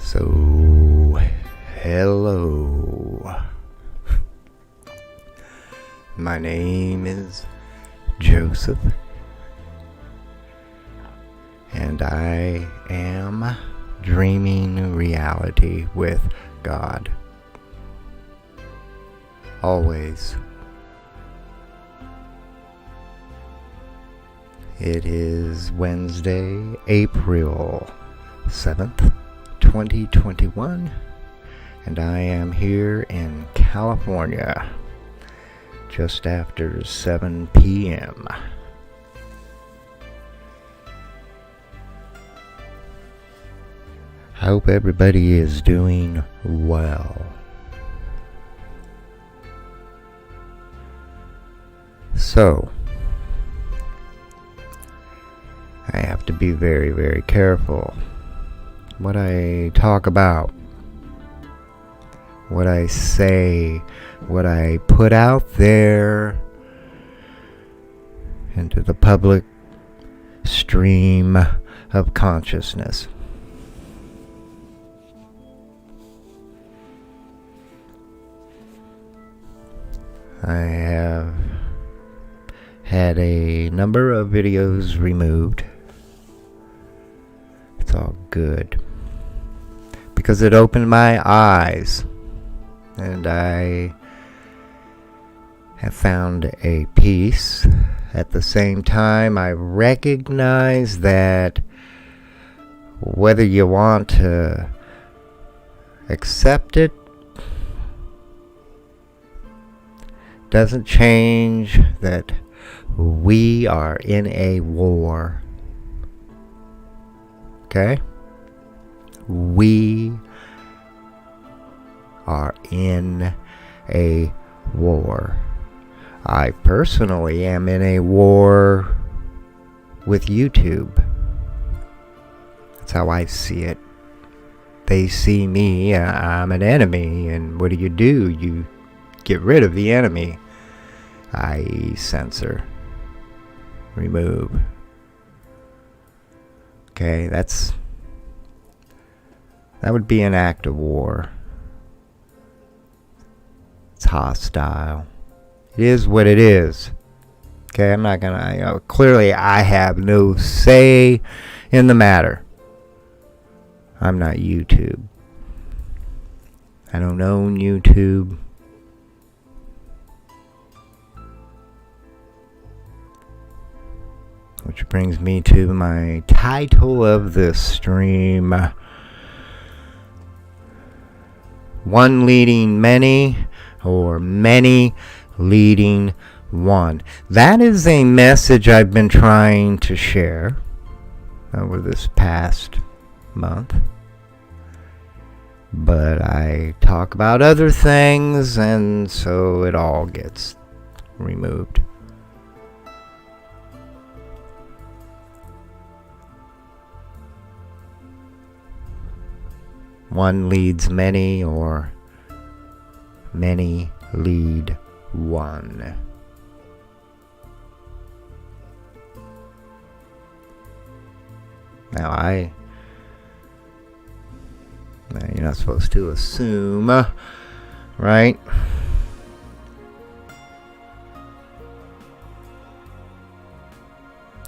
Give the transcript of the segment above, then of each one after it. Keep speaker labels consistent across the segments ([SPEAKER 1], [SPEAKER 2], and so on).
[SPEAKER 1] So, hello. My name is Joseph, and I am dreaming reality with God. Always. It is Wednesday, April 7th, 2021, and I am here in California just after 7 p.m. I hope everybody is doing well. So, I have to be very, very careful what I talk about, what I say, what I put out there into the public stream of consciousness. I have had a number of videos removed. It's all good, because it opened my eyes, and I have found a peace. At the same time, I recognize that whether you want to accept it doesn't change that we are in a war. Okay? We are in a war. I personally am in a war with YouTube. That's how I see it. They see me, I'm an enemy, and what do? You get rid of the enemy. I censor. Remove. Okay, that would be an act of war. It's hostile. It is what it is. Okay, I'm not gonna, clearly I have no say in the matter. I'm not YouTube. I don't own YouTube. Which brings me to my title of this stream. One leading many, or many leading one. That is a message I've been trying to share over this past month. But I talk about other things, and so it all gets removed. One leads many, or many lead one. Now you're not supposed to assume, right?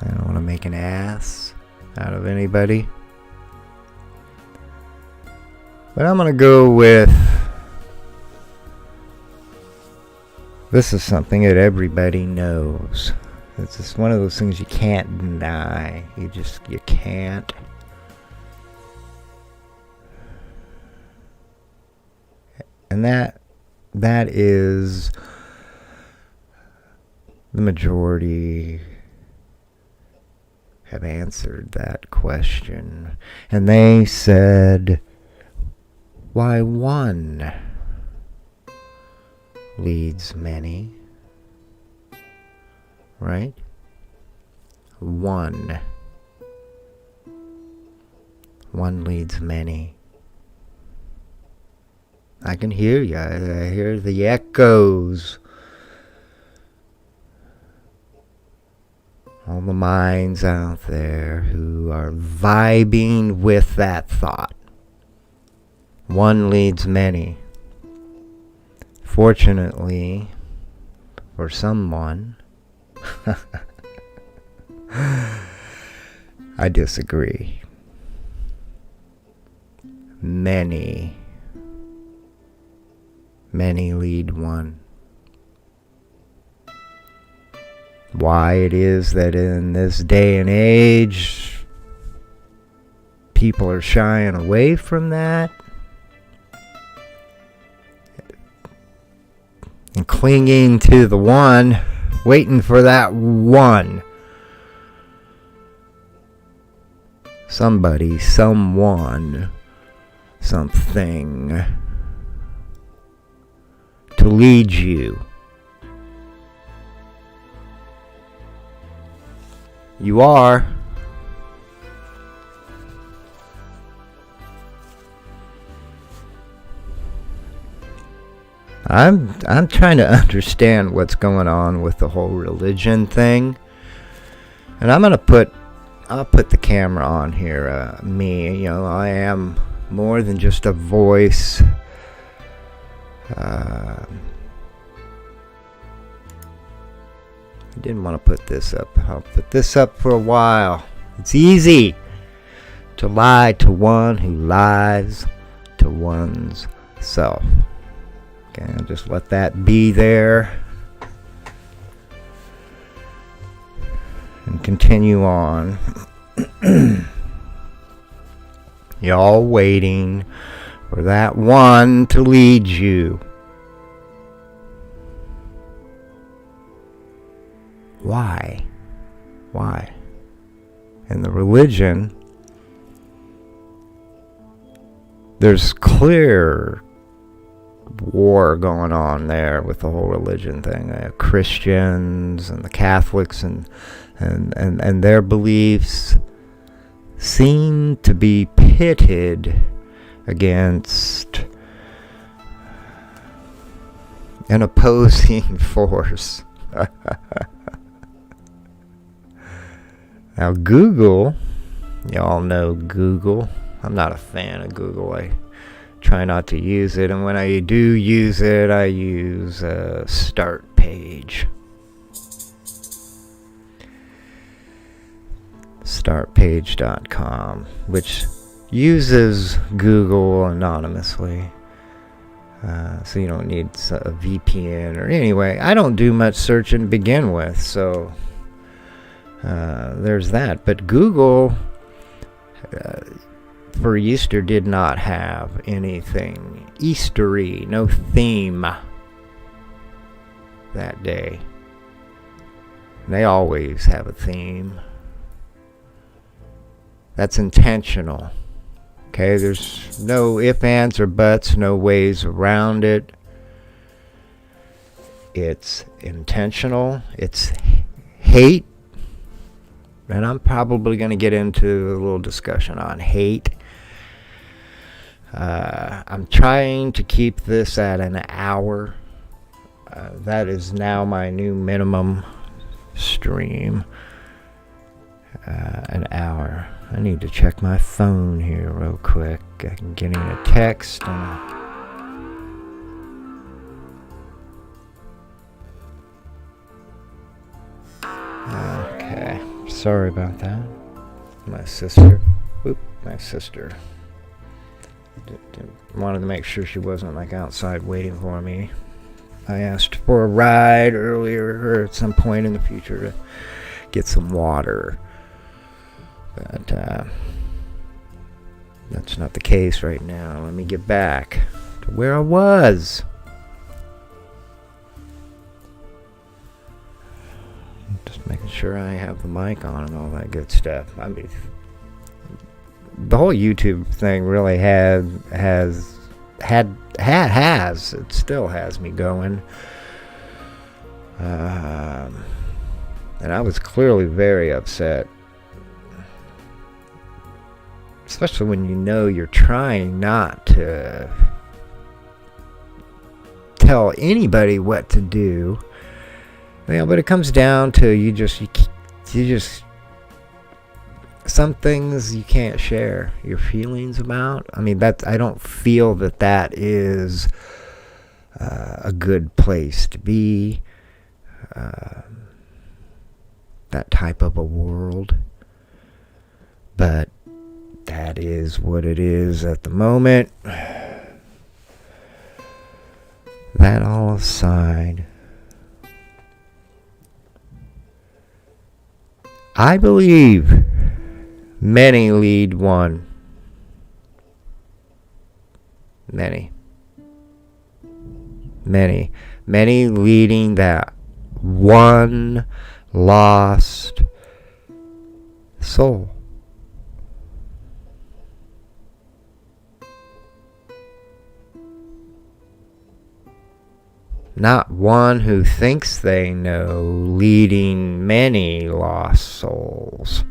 [SPEAKER 1] I don't want to make an ass out of anybody. But I'm going to go with, this is something that everybody knows. It's just one of those things you can't deny. You can't. And that is the majority have answered that question. And they said, why one leads many, right? One leads many. I can hear you. I hear the echoes. All the minds out there who are vibing with that thought. One leads many. Fortunately, for someone, I disagree. Many lead one. Why it is that in this day and age people are shying away from that and clinging to the one, waiting for that one. Somebody, someone, something to lead you. You are. I'm trying to understand what's going on with the whole religion thing. And I'll put the camera on here. Me, I am more than just a voice. I didn't want to put this up. I'll put this up for a while. It's easy to lie to one who lies to one's self. Okay, I'll just let that be there. And continue on. Y'all waiting for that one to lead you. Why? In the religion, there's clear war going on there with the whole religion thing. Christians and the Catholics and their beliefs seem to be pitted against an opposing force. Now Google, y'all know Google. I'm not a fan of Google. I try not to use it, and when I do use it, I use a start page. Startpage.com, which uses Google anonymously. So you don't need a VPN or anyway. I don't do much searching to begin with, so there's that. But Google for Easter did not have anything Eastery, no theme that day. They always have a theme. That's intentional. Okay, there's no ifs, ands, or buts, no ways around it. It's intentional. It's hate. And I'm probably going to get into a little discussion on hate. I'm trying to keep this at an hour. That is now my new minimum stream. An hour. I need to check my phone here real quick. I'm getting a text. Okay. Sorry about that. My sister. Wanted to make sure she wasn't like outside waiting for me. I asked for a ride earlier or at some point in the future to get some water. But that's not the case right now. Let me get back to where I was. Just making sure I have the mic on and all that good stuff. I mean, the whole YouTube thing really it still has me going. And I was clearly very upset. Especially when you know you're trying not to tell anybody what to do. But it comes down to you just some things you can't share your feelings about. I mean, I don't feel that is a good place to be. That type of a world. But that is what it is at the moment. That all aside, I believe many lead one. Many leading that one lost soul. Not one who thinks they know, leading many lost souls.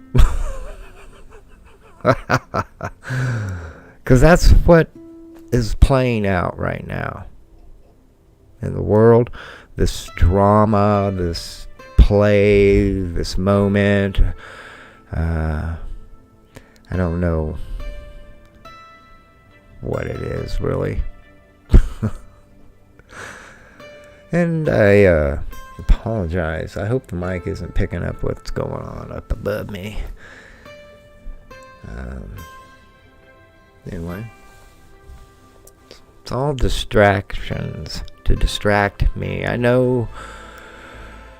[SPEAKER 1] Because that's what is playing out right now in the world. This drama, this play, this moment. I don't know what it is, really. And I apologize. I hope the mic isn't picking up what's going on up above me. Anyway. It's all distractions to distract me. I know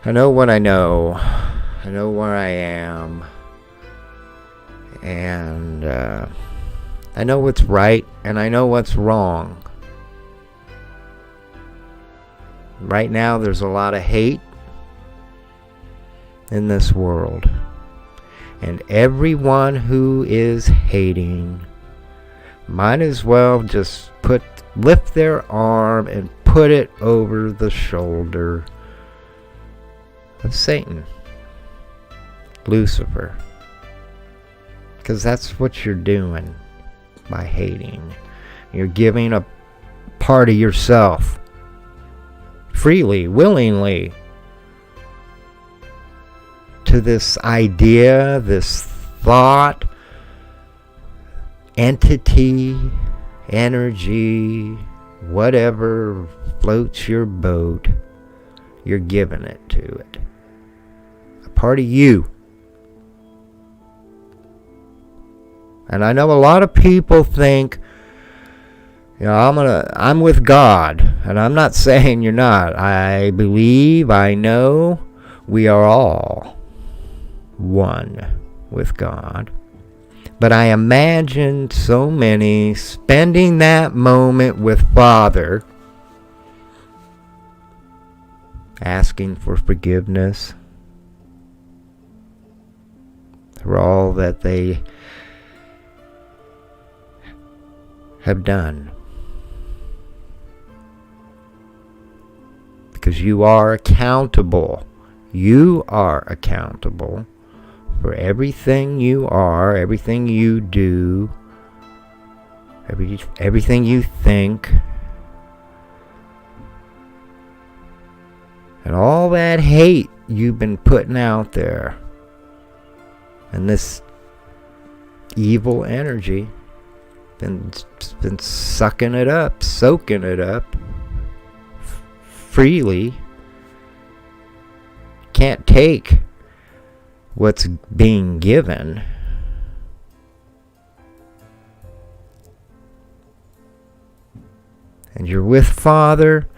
[SPEAKER 1] what I know. I know where I am. And I know what's right and I know what's wrong. Right now there's a lot of hate in this world. And everyone who is hating might as well just lift their arm and put it over the shoulder of Satan, Lucifer. Because that's what you're doing by hating. You're giving a part of yourself freely, willingly, to this idea, this thought, entity, energy, whatever floats your boat. You're giving it to it. A part of you. And I know a lot of people think, I'm with God. And I'm not saying you're not. I believe, I know we are all one with God. But I imagine so many spending that moment with Father, asking for forgiveness for all that they have done. Because you are accountable. You are accountable for everything you are, everything you do, everything you think. And all that hate you've been putting out there. And this evil energy been sucking it up, soaking it up freely. Can't take what's being given. And you're with Father,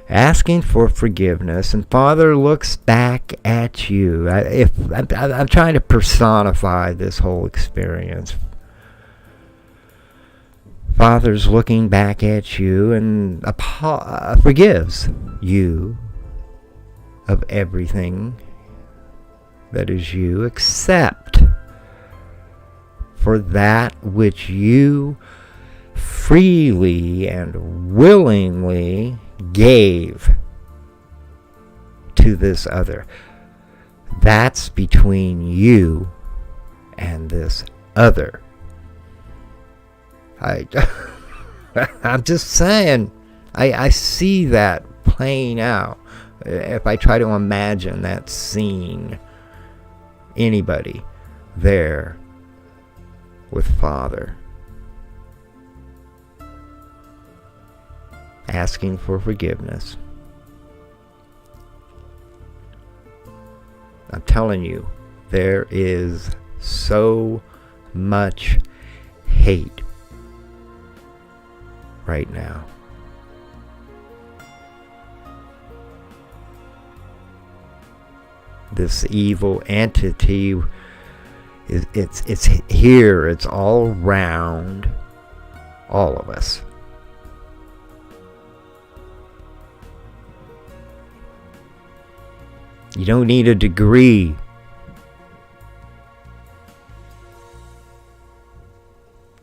[SPEAKER 1] asking for forgiveness, and Father looks back at you. I'm trying to personify this whole experience. Father's looking back at you and forgives you of everything that is you, except for that which you freely and willingly gave to this other. That's between you and this other. I'm just saying, I see that playing out. If I try to imagine that scene, anybody there with Father, asking for forgiveness. I'm telling you, there is so much hate right now. This evil entity, it's here, it's all around all of us. You don't need a degree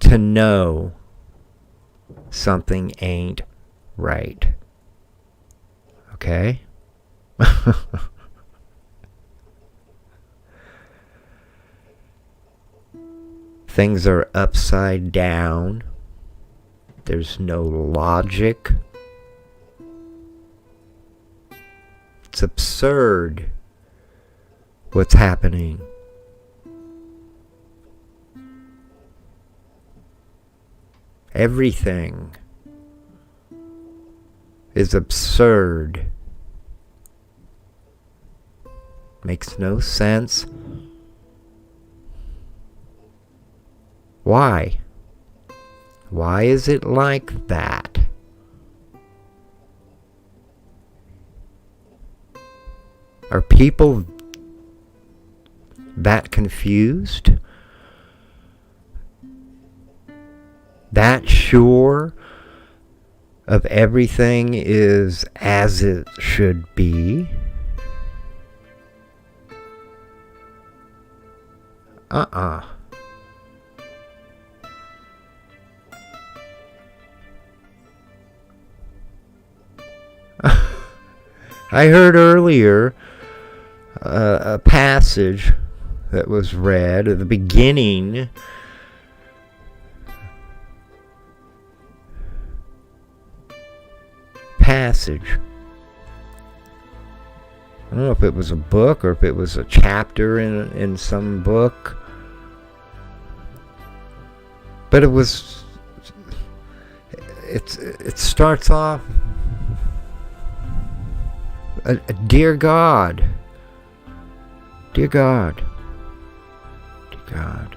[SPEAKER 1] to know something ain't right. Okay? Things are upside down. There's no logic. It's absurd what's happening. Everything is absurd. Makes no sense. Why? Why is it like that? Are people that confused? That sure of everything is as it should be? I heard earlier a passage that was read at the beginning passage. I don't know if it was a book or if it was a chapter in some book, but it starts off, dear God, dear God, dear God,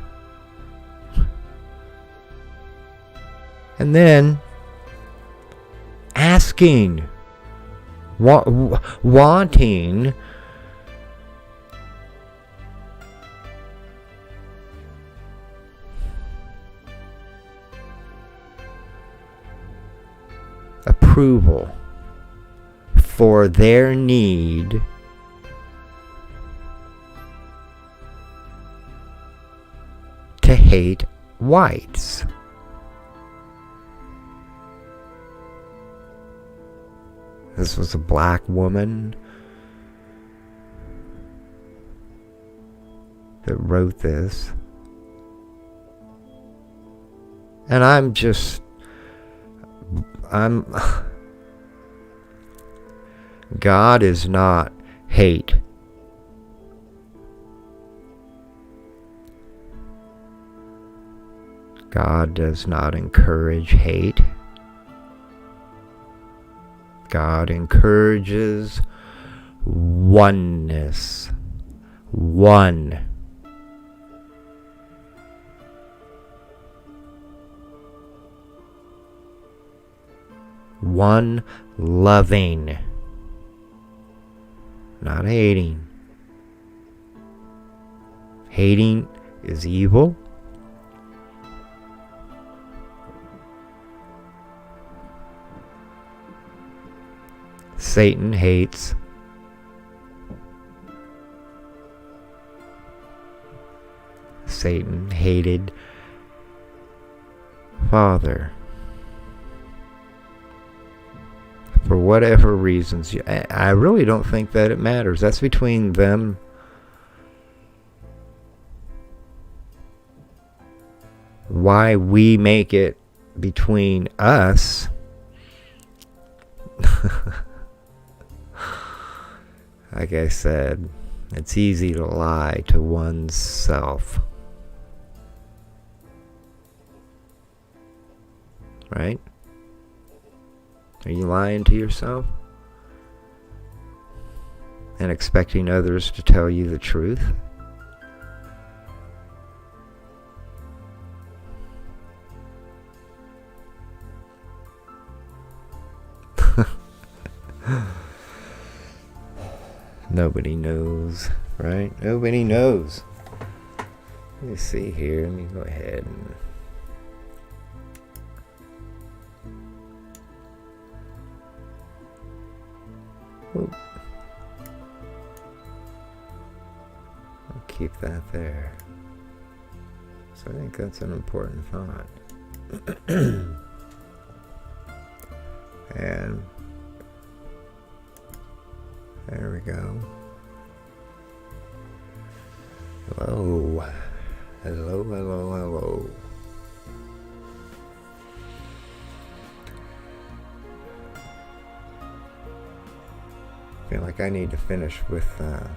[SPEAKER 1] and then asking, wanting approval for their need to hate whites. This was a black woman that wrote this. And God is not hate. God does not encourage hate. God encourages oneness. One. One loving. Not hating. Hating is evil. Satan hates. Satan hated Father. For whatever reasons. I really don't think that it matters. That's between them. Why we make it between us. Like I said, it's easy to lie to oneself. right? Are you lying to yourself? And expecting others to tell you the truth? Nobody knows, right? Nobody knows. Let me see here. Let me go ahead and... Oop. I'll keep that there. So I think that's an important thought. And there we go. Hello. Hello, hello, hello. I feel like I need to finish with the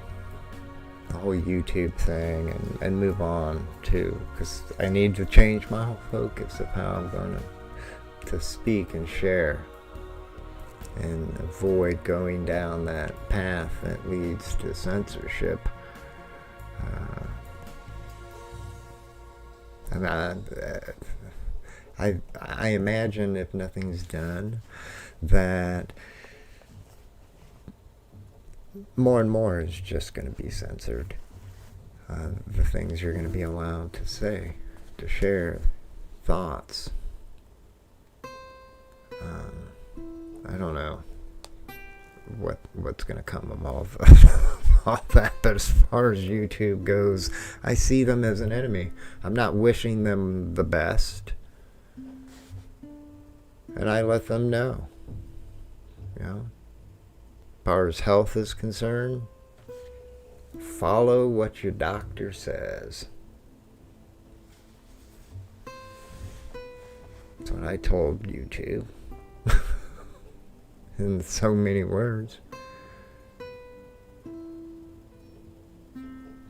[SPEAKER 1] whole YouTube thing and move on too, because I need to change my whole focus of how I'm going to speak and share, and avoid going down that path that leads to censorship. I imagine if nothing's done, that more and more is just going to be censored. The things you're going to be allowed to say, to share thoughts. I don't know what's going to come of all that, but as far as YouTube goes, I see them as an enemy. I'm not wishing them the best, and I let them know. You know, as far as health is concerned, follow what your doctor says. That's what I told YouTube. In so many words.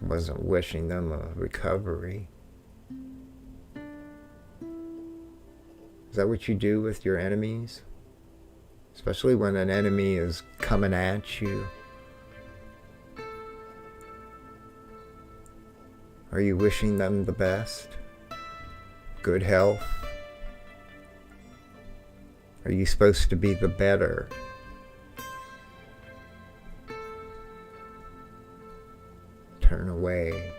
[SPEAKER 1] Wasn't wishing them a recovery. Is that what you do with your enemies? Especially when an enemy is coming at you. Are you wishing them the best? Good health? Are you supposed to be the better? Turn away.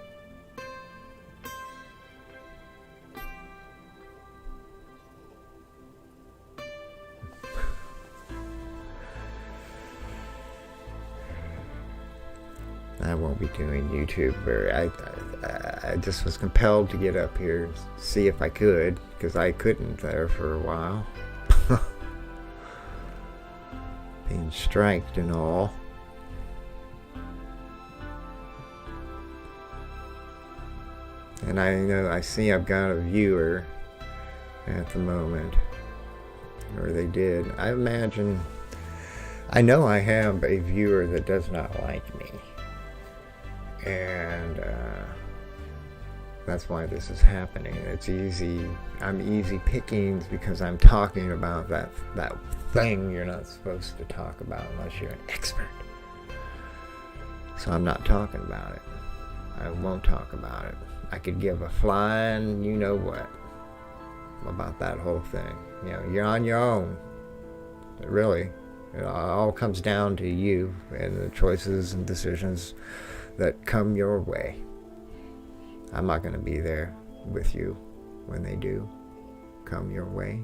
[SPEAKER 1] I won't be doing YouTube. I just was compelled to get up here, see if I could, because I couldn't there for a while. Being striked and all. And I see I've got a viewer at the moment, or they did. I know I have a viewer that does not like me, and that's why this is happening. It's easy. I'm easy pickings because I'm talking about that thing you're not supposed to talk about unless you're an expert. So I'm not talking about it. I won't talk about it. I could give a flying you know what about that whole thing. You know, you're on your own. Really. It all comes down to you and the choices and decisions that come your way. I'm not going to be there with you when they do come your way.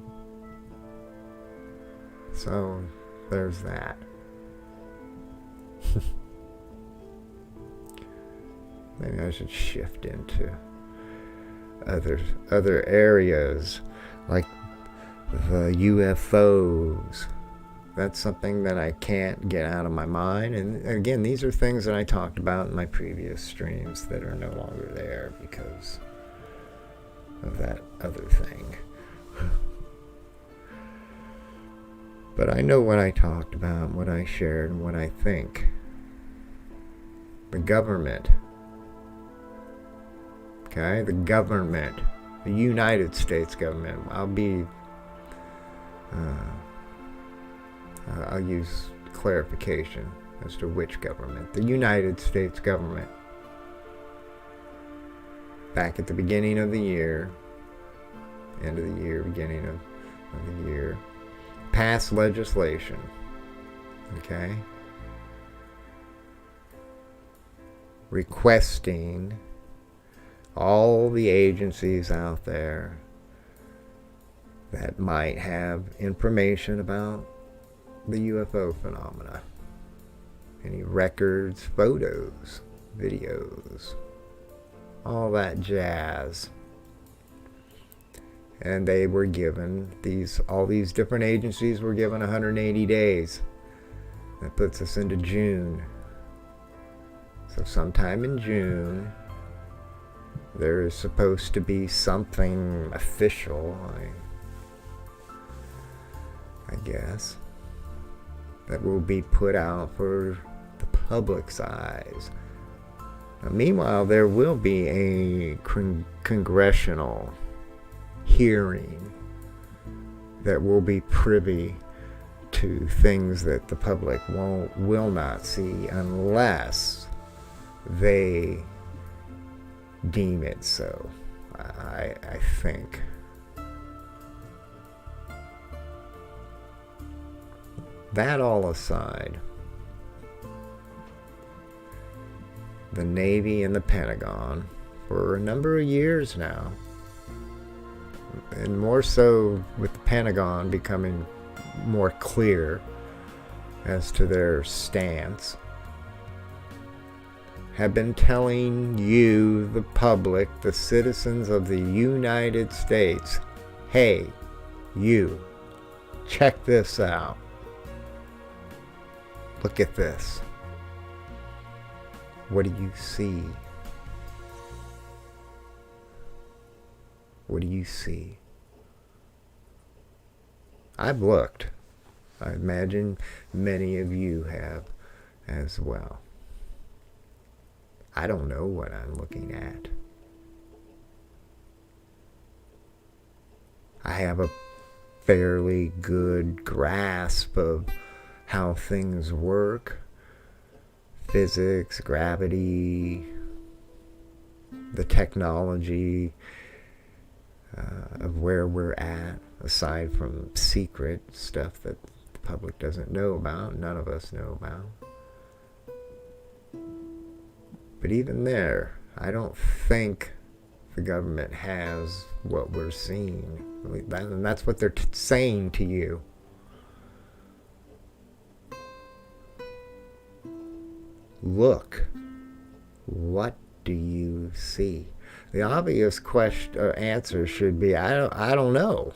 [SPEAKER 1] So there's that. Maybe I should shift into other areas like the UFOs. That's something that I can't get out of my mind. And again, these are things that I talked about in my previous streams that are no longer there because of that other thing. But I know what I talked about, what I shared, and what I think. The government. Okay? The government. The United States government. I'll be I'll use clarification as to which government. The United States government, back at the beginning of the year, end of the year, beginning of the year, passed legislation, okay, requesting all the agencies out there that might have information about the UFO phenomena, any records, photos, videos, all that jazz. And they were given all these different agencies were given 180 days. That puts us into June. So sometime in June, there is supposed to be something official, I guess, that will be put out for the public's eyes. Now, meanwhile, there will be a congressional hearing that will be privy to things that the public will not see unless they deem it so. I think. That all aside, the Navy and the Pentagon, for a number of years now, and more so with the Pentagon becoming more clear as to their stance, have been telling you, the public, the citizens of the United States, hey, you, check this out. Look at this. What do you see? What do you see? I've looked. I imagine many of you have as well. I don't know what I'm looking at. I have a fairly good grasp of how things work. Physics, gravity, the technology of where we're at, aside from secret stuff that the public doesn't know about, none of us know about. But even there, I don't think the government has what we're seeing. And that's what they're saying to you. Look, what do you see? The obvious answer should be, I don't know.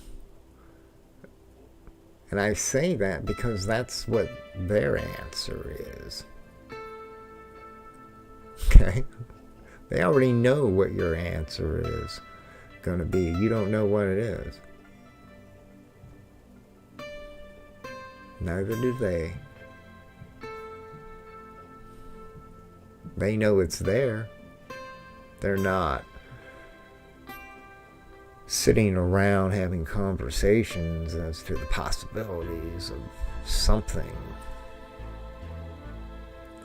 [SPEAKER 1] And I say that because that's what their answer is. Okay? They already know what your answer is going to be. You don't know what it is. Neither do they. They know it's there. They're not sitting around having conversations as to the possibilities of something.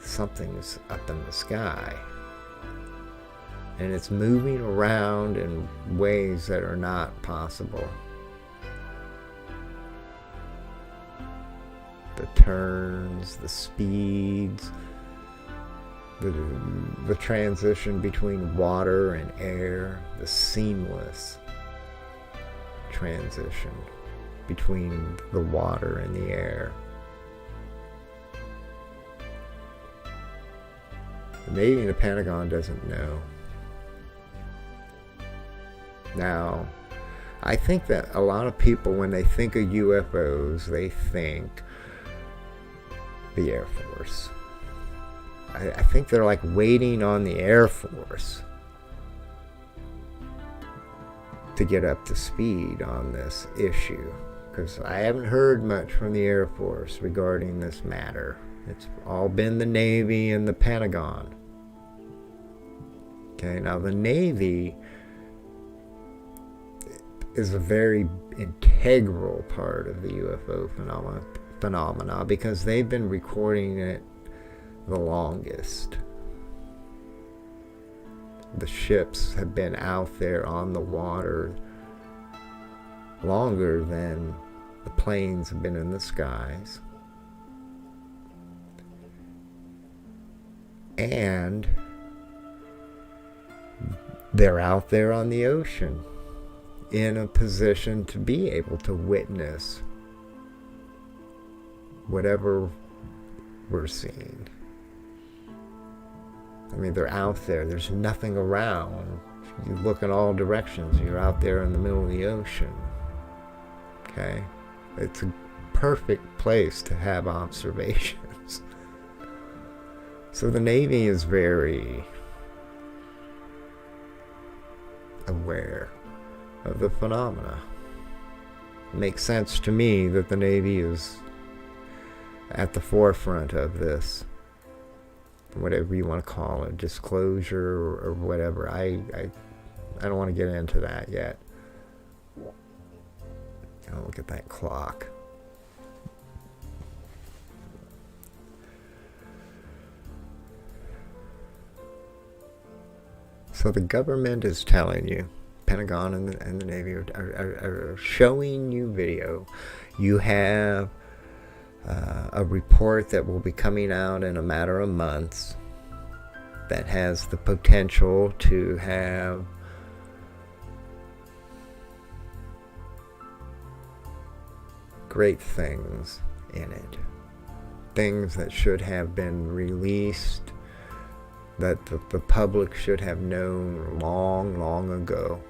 [SPEAKER 1] Something's up in the sky. And it's moving around in ways that are not possible. The turns, the speeds, the transition between water and air, the seamless transition between the water and the air. The Navy and the Pentagon doesn't know. Now, I think that a lot of people, when they think of UFOs, they think the Air Force. I think they're like waiting on the Air Force to get up to speed on this issue, because I haven't heard much from the Air Force regarding this matter. It's all been the Navy and the Pentagon. Okay, now the Navy, is a very integral part of the UFO phenomena because they've been recording it the longest. The ships have been out there on the water longer than the planes have been in the skies. And they're out there on the ocean in a position to be able to witness whatever we're seeing. I mean, they're out there. There's nothing around. You look in all directions. You're out there in the middle of the ocean. Okay? It's a perfect place to have observations. So the Navy is very aware of the phenomena. It makes sense to me that the Navy is at the forefront of this, whatever you want to call it, disclosure or whatever. I don't want to get into that yet. Oh, look at that clock. So the government is telling you, Pentagon and the Navy are showing you video. You have a report that will be coming out in a matter of months that has the potential to have great things in it. Things that should have been released, that the public should have known long, long ago.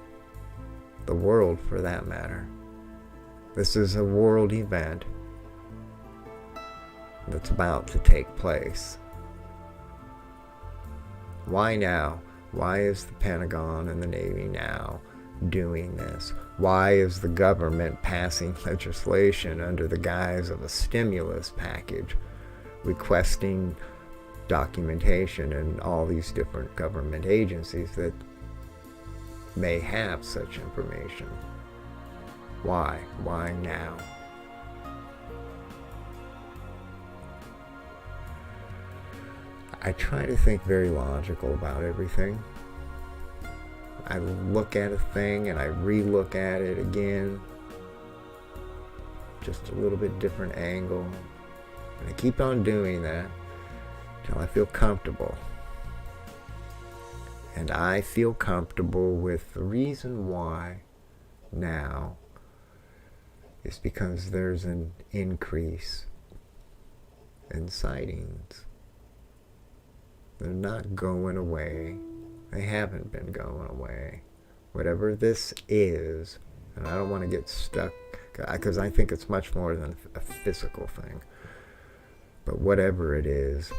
[SPEAKER 1] The world, for that matter. This is a world event that's about to take place. Why now? Why is the Pentagon and the Navy now doing this? Why is the government passing legislation under the guise of a stimulus package requesting documentation and all these different government agencies that may have such information? Why? Why now? I try to think very logical about everything. I look at a thing and I re-look at it again, just a little bit different angle, and I keep on doing that until I feel comfortable. And I feel comfortable with the reason why now is because there's an increase in sightings. They're not going away. They haven't been going away. Whatever this is, and I don't want to get stuck, because I think it's much more than a physical thing. But whatever it is,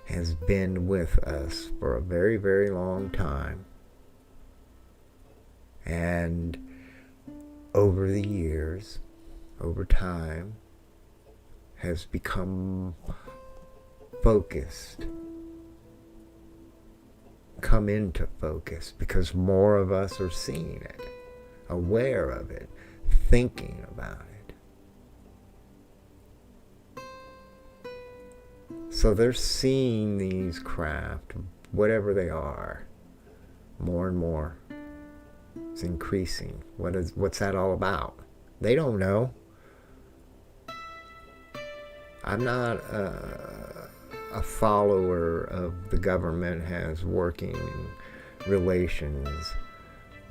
[SPEAKER 1] has been with us for a very, very long time. And over the years, over time, has become focused. Come into focus because more of us are seeing it, aware of it, thinking about it. So they're seeing these craft, whatever they are, more and more. It's increasing. What's that all about? They don't know. I'm not a follower of the government has working relations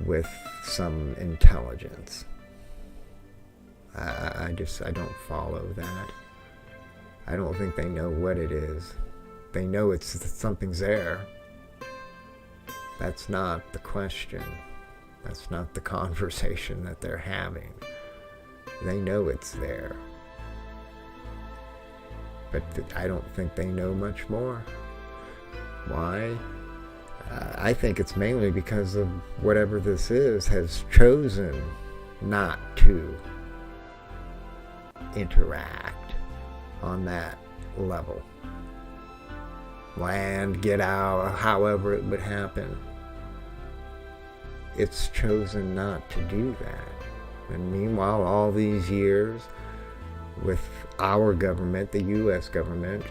[SPEAKER 1] with some intelligence. I don't follow that. I don't think they know what it is. They know something's there. That's not the question. That's not the conversation that they're having. They know it's there. But I don't think they know much more. Why? I think it's mainly because of whatever this is has chosen not to interact on that level. Land, get out, however it would happen. It's chosen not to do that. And meanwhile, all these years, with our government, the U.S. government,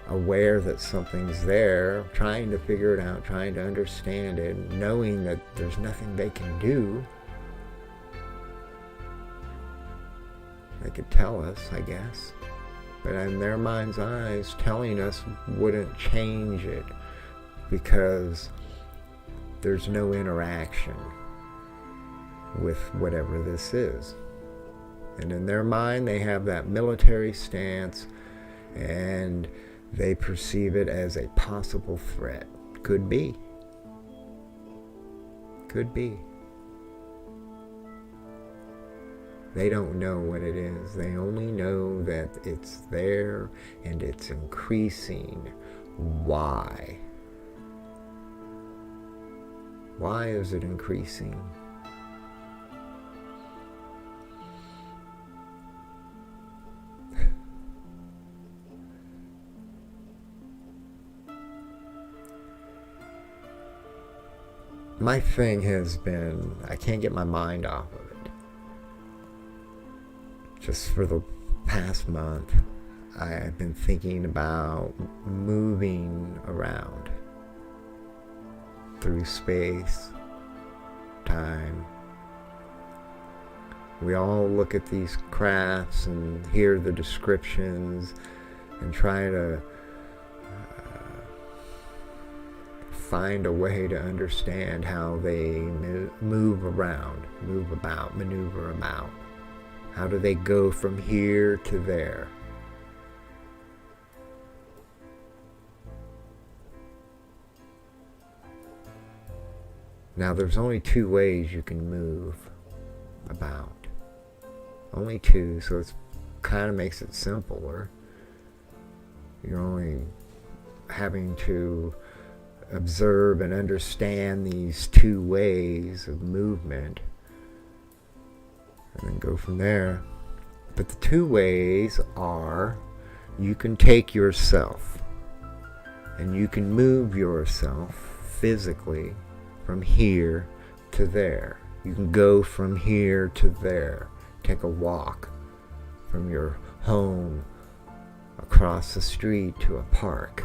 [SPEAKER 1] aware that something's there, trying to figure it out, trying to understand it, knowing that there's nothing they can do. They could tell us, I guess. But in their mind's eyes, telling us wouldn't change it because there's no interaction with whatever this is. And in their mind, they have that military stance, and they perceive it as a possible threat. Could be. Could be. They don't know what it is. They only know that it's there and it's increasing. Why? Why is it increasing? My thing has been, I can't get my mind off of it. Just for the past month, I've been thinking about moving around through space, time. We all look at these crafts and hear the descriptions and try to find a way to understand how they move around, move about, maneuver about. How do they go from here to there? Now, there's only two ways you can move about. Only two, so it kind of makes it simpler. You're only having to observe and understand these two ways of movement and then go from there. But the two ways are, you can take yourself and you can move yourself physically from here to there. You can go from here to there. Take a walk from your home across the street to a park.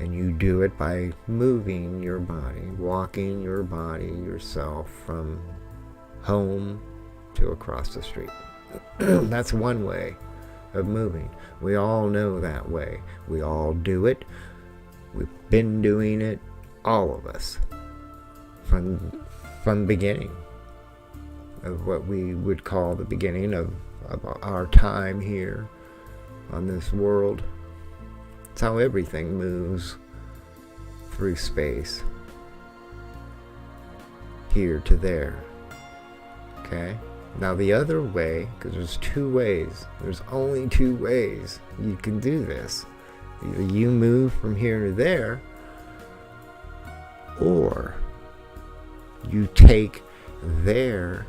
[SPEAKER 1] And you do it by moving your body, walking your body yourself from home to across the street. That's one way of moving. We all know that way. We all do it. We've been doing it, all of us, from the beginning of what we would call the beginning of our time here on this world. It's how everything moves through space, here to there. Okay? Now the other way, because there's two ways, there's only two ways you can do this. Either you move from here to there, or you take there,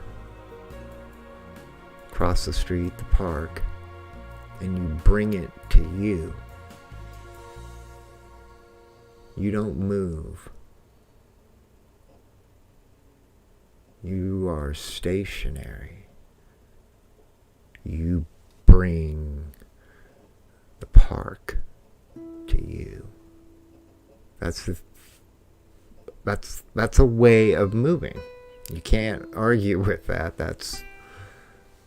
[SPEAKER 1] across the street, the park, and you bring it to you. You don't move. You are stationary. You bring the park to you. That's a way of moving. You can't argue with that. That's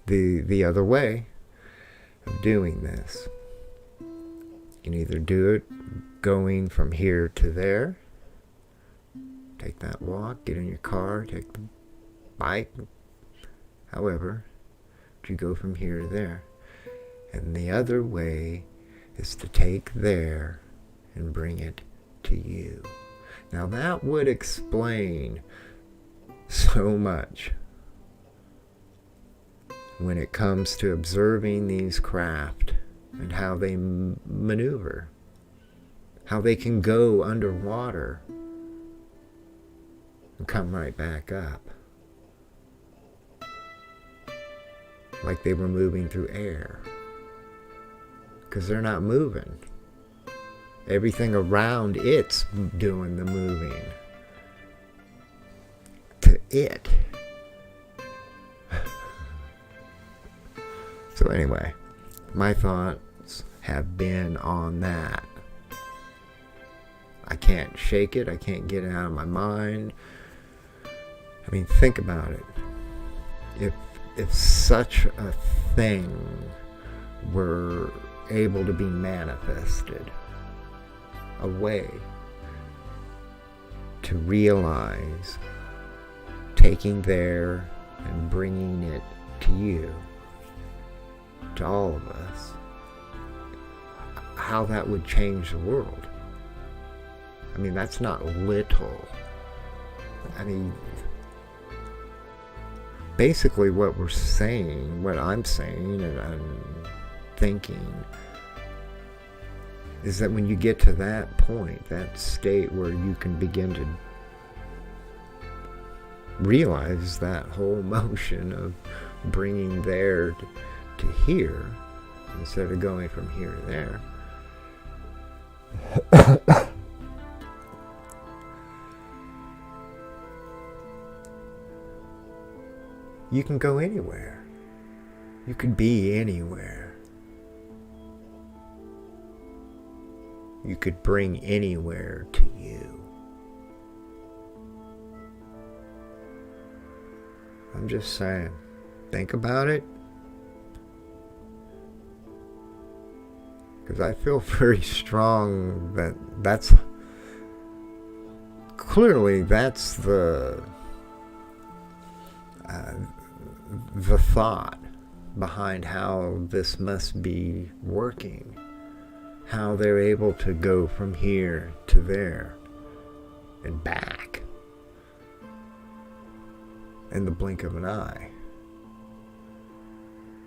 [SPEAKER 1] the other way of doing this. You can either do it going from here to there, take that walk, get in your car, take the bike, however, you go from here to there. And the other way is to take there and bring it to you. Now that would explain so much when it comes to observing these craft and how they maneuver, how they can go underwater and come right back up, like they were moving through air, because they're not moving. Everything around it's doing the moving. it. So anyway, my thoughts have been on that. I can't shake it. I can't get it out of my mind. I mean, think about it. If such a thing were able to be manifested, a way to realize, taking there and bringing it to you, to all of us, how that would change the world. I mean, that's not little. I mean, basically what we're saying, what I'm saying and I'm thinking, is that when you get to that point, that state where you can begin to realize that whole motion of bringing there to here, instead of going from here to there, you can go anywhere. You could be anywhere. You could bring anywhere to you. I'm just saying, think about it. Because I feel very strong that that's the thought behind how this must be working, how they're able to go from here to there and back in the blink of an eye.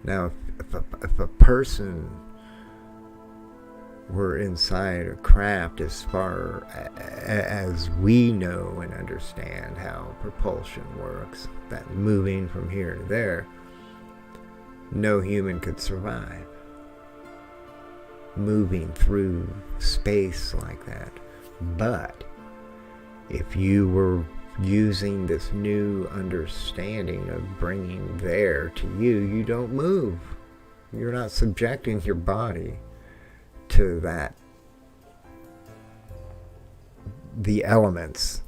[SPEAKER 1] Now, if a person were inside a craft, as far as we know and understand how propulsion works, that moving from here to there, no human could survive moving through space like that. But if you were using this new understanding of bringing there to you, you don't move. You're not subjecting your body to that, the elements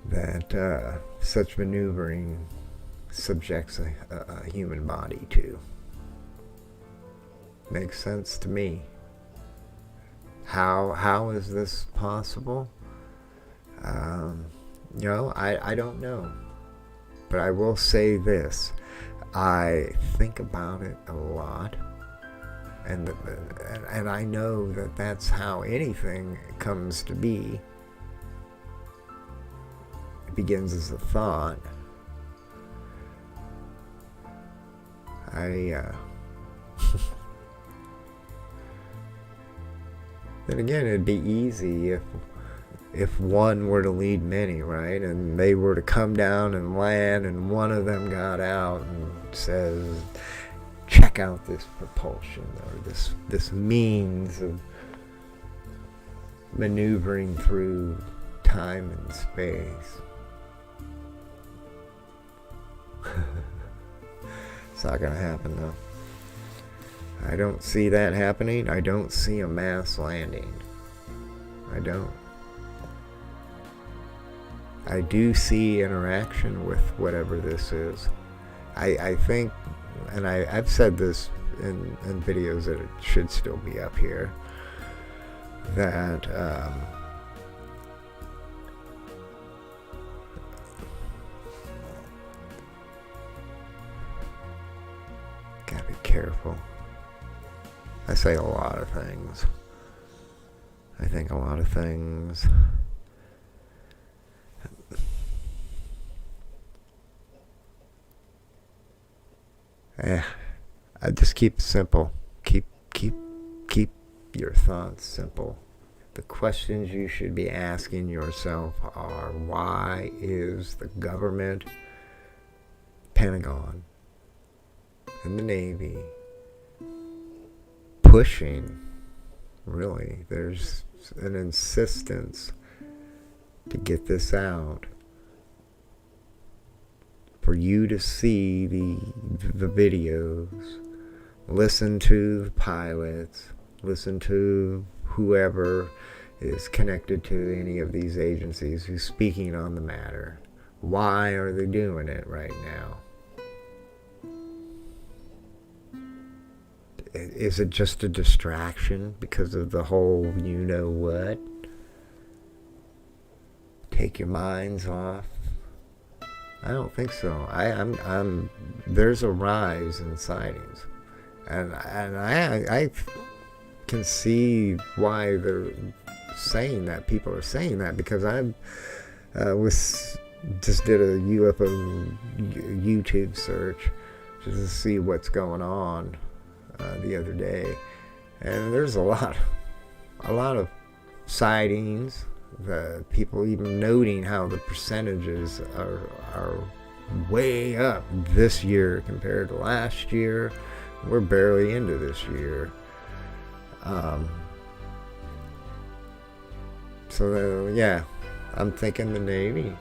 [SPEAKER 1] that such maneuvering subjects a human body to. Makes sense to me. How is this possible? I don't know. But I will say this. I think about it a lot. And I know that that's how anything comes to be. It begins as a thought. Then again, it'd be easy if one were to lead many, right? And they were to come down and land, and one of them got out and says, check out this propulsion, or this means of maneuvering through time and space. It's not going to happen, though. I don't see that happening. I don't see a mass landing. I don't. I do see interaction with whatever this is. I think, and I've said this in videos that it should still be up here, that gotta be careful. I say a lot of things. I think a lot of things. I just keep it simple. Keep your thoughts simple. The questions you should be asking yourself are, why is the government, Pentagon, and the Navy pushing? Really, there's an insistence to get this out for you to see the videos, listen to the pilots, listen to whoever is connected to any of these agencies who's speaking on the matter. Why are they doing it right now? Is it just a distraction because of the whole you know what? Take your minds off? I don't think so. There's a rise in sightings, and I can see why they're saying that. People are saying that because I just did a UFO YouTube search just to see what's going on the other day, and there's a lot of sightings. The people even noting how the percentages are way up this year compared to last year. We're barely into this year. Yeah, I'm thinking the Navy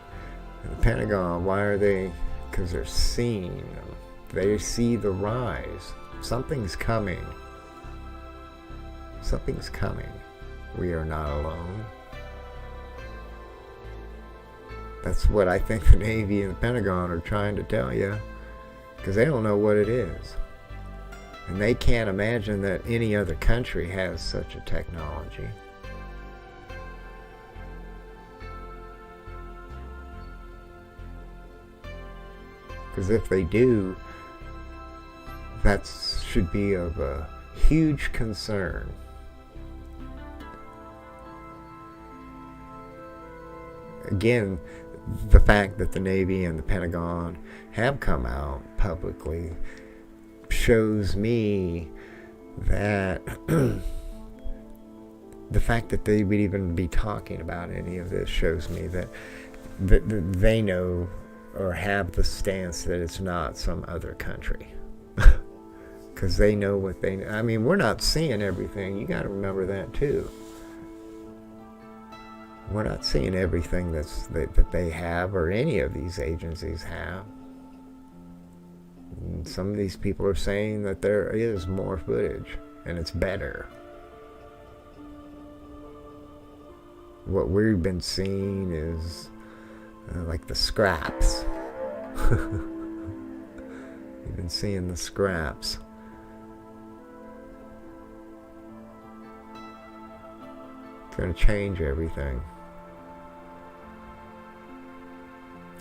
[SPEAKER 1] and the Pentagon, why are they? Because they're seeing them. They see the rise. Something's coming. Something's coming. We are not alone. That's what I think the Navy and the Pentagon are trying to tell you, because they don't know what it is. And they can't imagine that any other country has such a technology. Because if they do, that should be of a huge concern. Again, the fact that the Navy and the Pentagon have come out publicly shows me that the fact that they would even be talking about any of this shows me that they know or have the stance that it's not some other country. Because they know what they know. I mean, we're not seeing everything. You got to remember that too. We're not seeing everything that they have or any of these agencies have. And some of these people are saying that there is more footage and it's better. What we've been seeing is like the scraps. We've been seeing the scraps. It's going to change everything.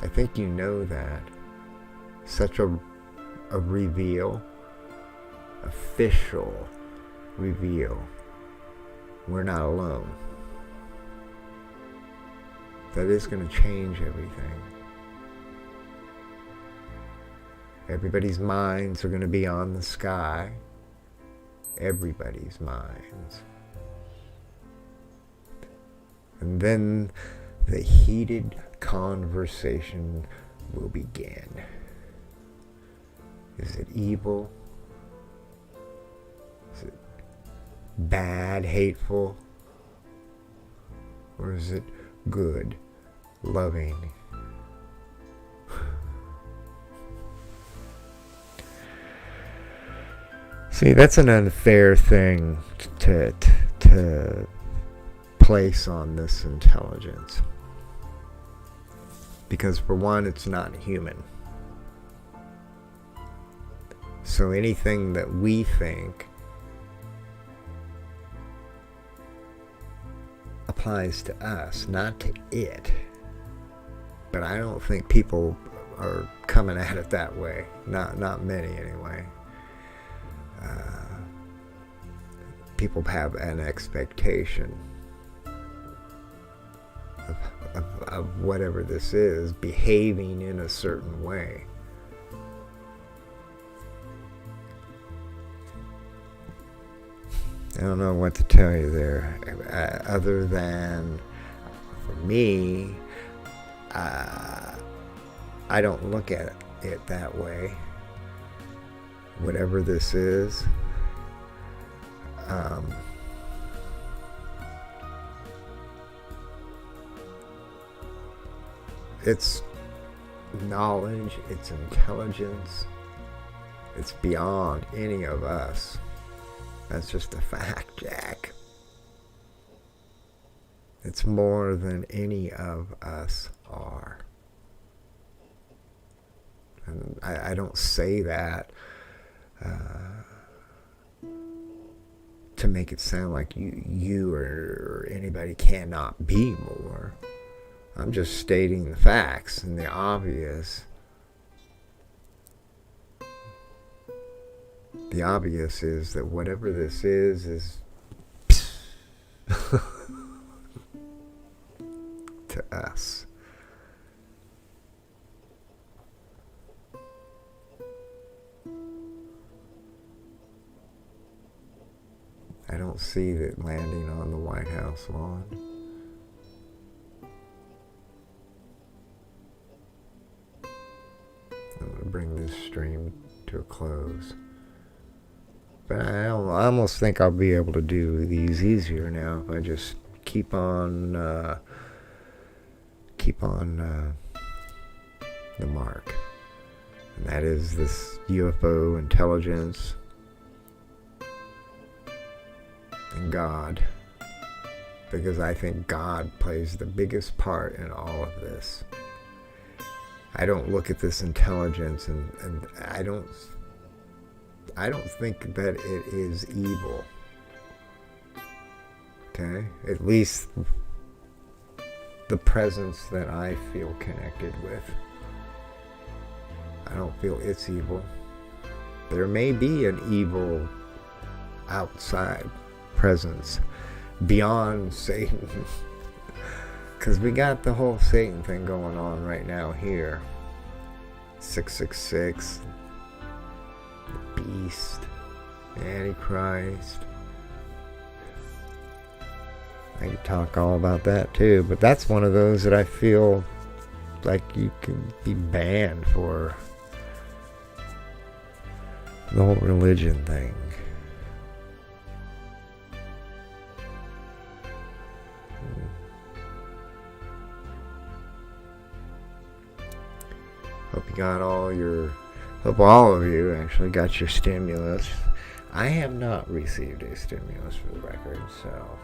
[SPEAKER 1] I think you know that. Such a reveal. Official reveal. We're not alone. That is going to change everything. Everybody's minds are going to be on the sky. Everybody's minds. And then the heated conversation will begin. Is it evil? Is it bad, hateful? Or is it good, loving? See, that's an unfair thing to place on this intelligence. Because for one, it's not human. So anything that we think applies to us, not to it. But I don't think people are coming at it that way. Not many anyway. People have an expectation of whatever this is behaving in a certain way. I don't know what to tell you there, other than for me, I don't look at it that way. Whatever this is, knowledge, its intelligence, it's beyond any of us. That's just a fact, Jack. It's more than any of us are. And I don't say that to make it sound like you or anybody cannot be more. I'm just stating the facts and the obvious. The obvious is that whatever this is to us. I don't see it landing on the White House lawn. I'm going to bring this stream to a close. But I almost think I'll be able to do these easier now if I just keep on the mark. And that is this UFO intelligence and God. Because I think God plays the biggest part in all of this. I don't look at this intelligence and I don't think that it is evil. Okay? At least the presence that I feel connected with. I don't feel it's evil. There may be an evil outside presence beyond Satan. Because we got the whole Satan thing going on right now here. 666. The Beast. The Antichrist. I could talk all about that too. But that's one of those that I feel like you can be banned for. The whole religion thing. Hope all of you actually got your stimulus. I have not received a stimulus for the record, so.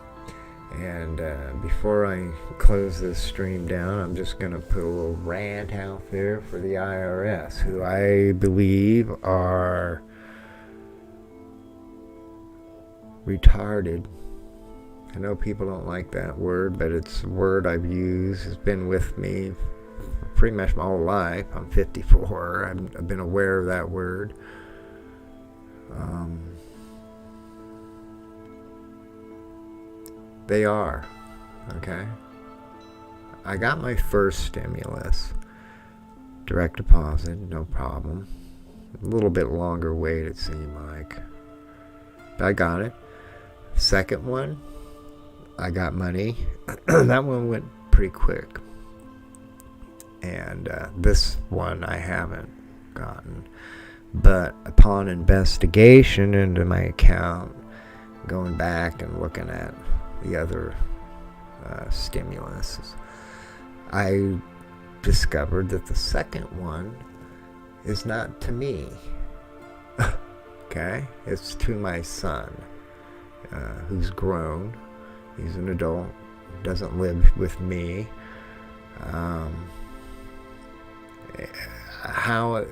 [SPEAKER 1] And before I close this stream down, I'm just going to put a little rant out there for the IRS, who I believe are retarded. I know people don't like that word, but it's a word I've used. It's been with me pretty much my whole life. I'm 54. I've been aware of that word. They are. Okay? I got my first stimulus. Direct deposit, no problem. A little bit longer wait, it seemed like. But I got it. Second one, I got money. That one went pretty quick. And this one I haven't gotten. But upon investigation into my account, going back and looking at the other stimuluses, I discovered that the second one is not to me. Okay? It's to my son, who's grown. He's an adult, doesn't live with me. How it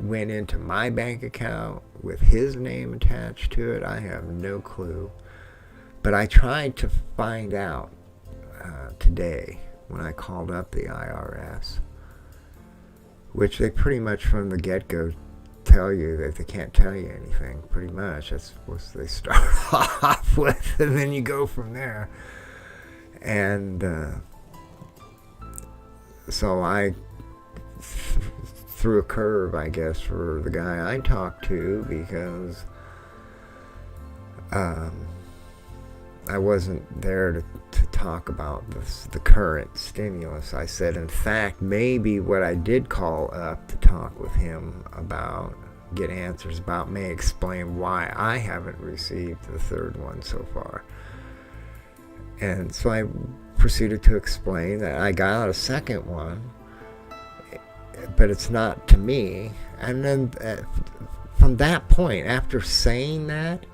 [SPEAKER 1] went into my bank account with his name attached to it, I have no clue. But I tried to find out today when I called up the IRS, which they pretty much from the get-go tell you that they can't tell you anything, pretty much. That's what they start off with, and then you go from there. And so I threw a curve, I guess, for the guy I talked to, because I wasn't there to talk about the current stimulus. I said, in fact, maybe what I did call up to talk with him about, get answers about, may explain why I haven't received the third one so far. And so I proceeded to explain that I got a second one but it's not to me. And then from that point, after saying that,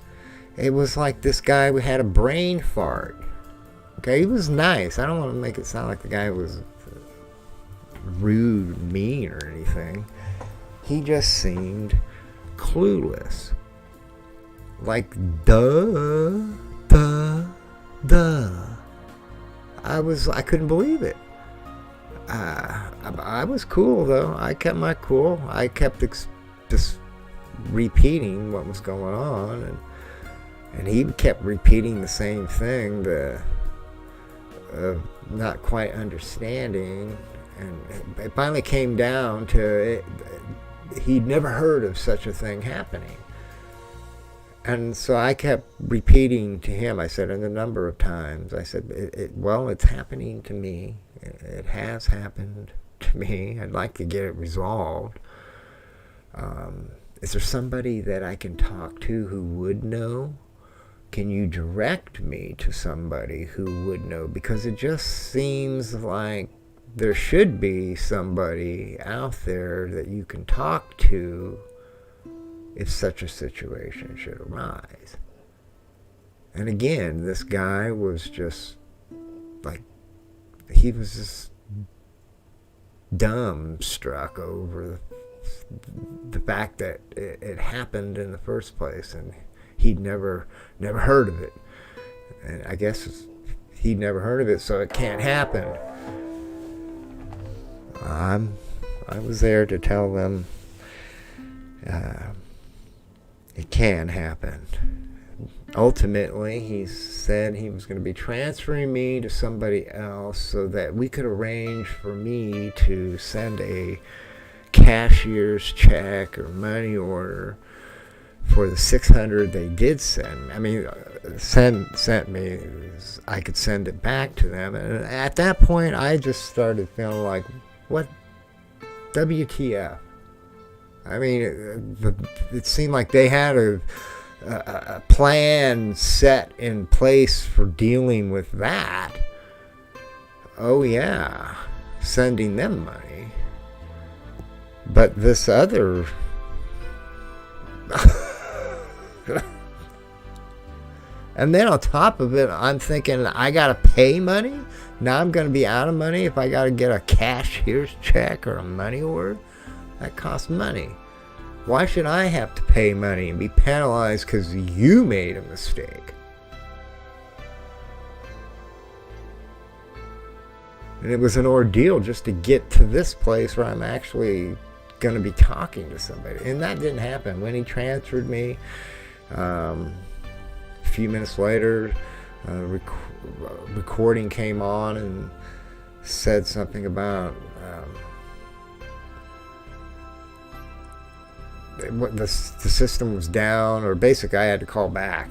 [SPEAKER 1] it was like this guy had a brain fart. Okay, he was nice. I don't want to make it sound like the guy was rude, mean, or anything. He just seemed clueless. Like, duh. I couldn't believe it. I was cool, though. I kept my cool. I kept just repeating what was going on, and he kept repeating the same thing, not quite understanding, and it finally came down to it. He'd never heard of such a thing happening. And so I kept repeating to him, I said it a number of times, I said, well, it's happening to me. It has happened to me. I'd like to get it resolved. Is there somebody that I can talk to who would know? Can you direct me to somebody who would know? Because it just seems like there should be somebody out there that you can talk to if such a situation should arise. And again, this guy was just like, he was just dumbstruck over the fact that it happened in the first place, and he'd never heard of it. And I guess he'd never heard of it, so it can't happen. I was there to tell them it can happen. Ultimately, he said he was going to be transferring me to somebody else so that we could arrange for me to send a cashier's check or money order for the $600 they did send. I mean, sent me. I could send it back to them. And at that point, I just started feeling like, what? WTF? I mean, it seemed like they had a plan set in place for dealing with that. Oh yeah, sending them money. But this other and then on top of it, I'm thinking I gotta pay money. Now I'm gonna be out of money if I gotta get a cashier's check or a money order. That costs money. Why should I have to pay money and be penalized because you made a mistake? And it was an ordeal just to get to this place where I'm actually going to be talking to somebody. And that didn't happen. When he transferred me, a few minutes later, recording came on and said something about the system was down, or basically I had to call back.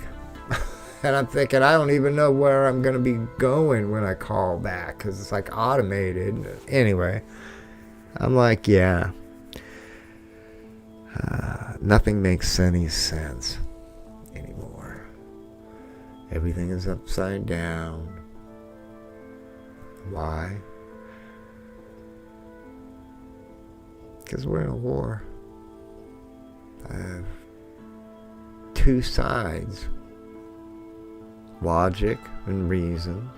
[SPEAKER 1] And I'm thinking, I don't even know where I'm going to be going when I call back, because it's like automated. Anyway, I'm like, yeah, nothing makes any sense anymore. Everything is upside down. Why? Because we're in a war. I have two sides, logic and reason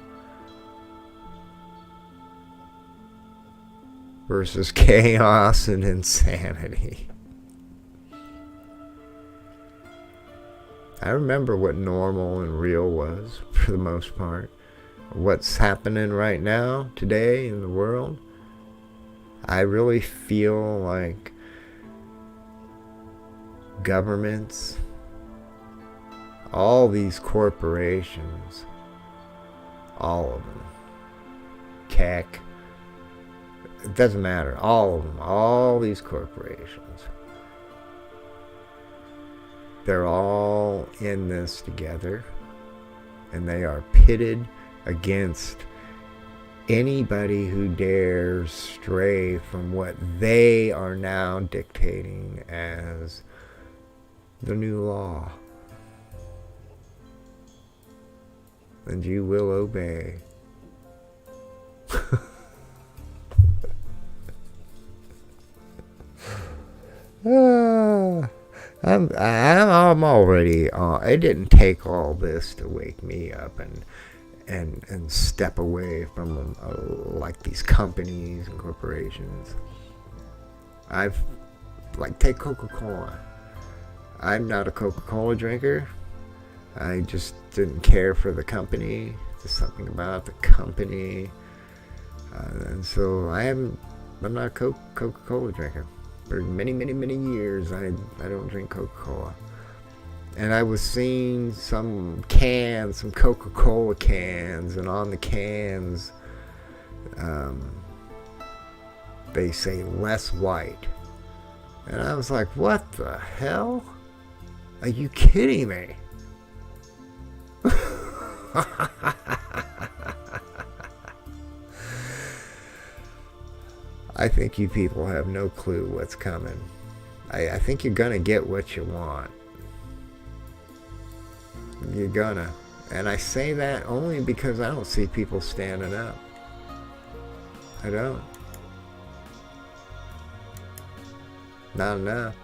[SPEAKER 1] versus chaos and insanity. I remember what normal and real was for the most part. What's happening right now, today in the world, I really feel like governments, all these corporations, all of them, tech, it doesn't matter, all of them, all these corporations, they're all in this together, and they are pitted against anybody who dares stray from what they are now dictating as the new law. And you will obey. I'm already. It didn't take all this to wake me up and step away from like these companies and corporations. Take Coca-Cola. I'm not a Coca-Cola drinker. I just didn't care for the company. There's something about the company, and so I'm not a Coca-Cola drinker. For many years, I don't drink Coca-Cola. And I was seeing some Coca-Cola cans, and on the cans, they say less white. And I was like, what the hell? Are you kidding me? I think you people have no clue what's coming. I think you're gonna get what you want. You're gonna. And I say that only because I don't see people standing up. I don't. Not enough.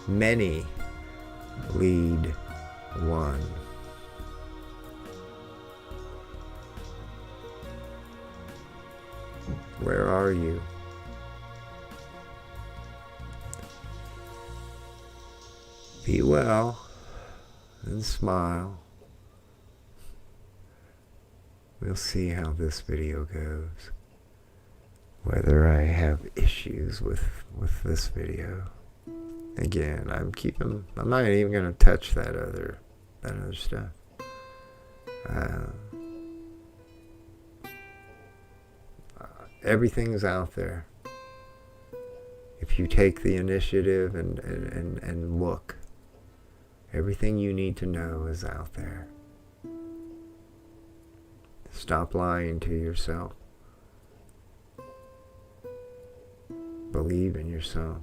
[SPEAKER 1] Many lead one. Where are you? Be well and smile. We'll see how this video goes. Whether I have issues with this video. Again, I'm not even gonna touch that other stuff. Everything's out there. If you take the initiative and look, everything you need to know is out there. Stop lying to yourself. Believe in yourself.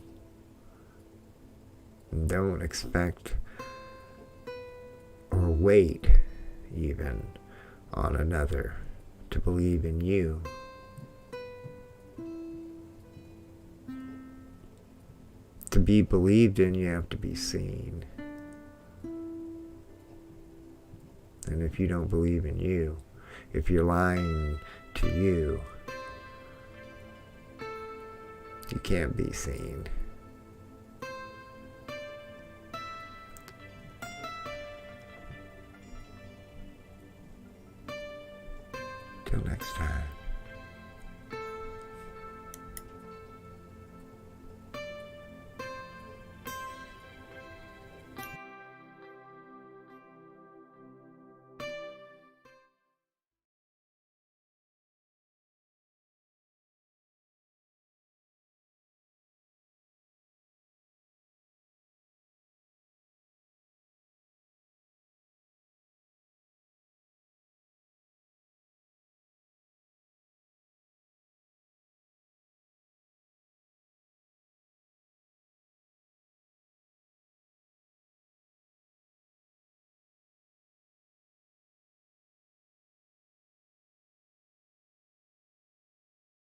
[SPEAKER 1] And don't expect or wait even on another to believe in you. To be believed in, you have to be seen. And if you don't believe in you, if you're lying to you, you can't be seen. Till next time.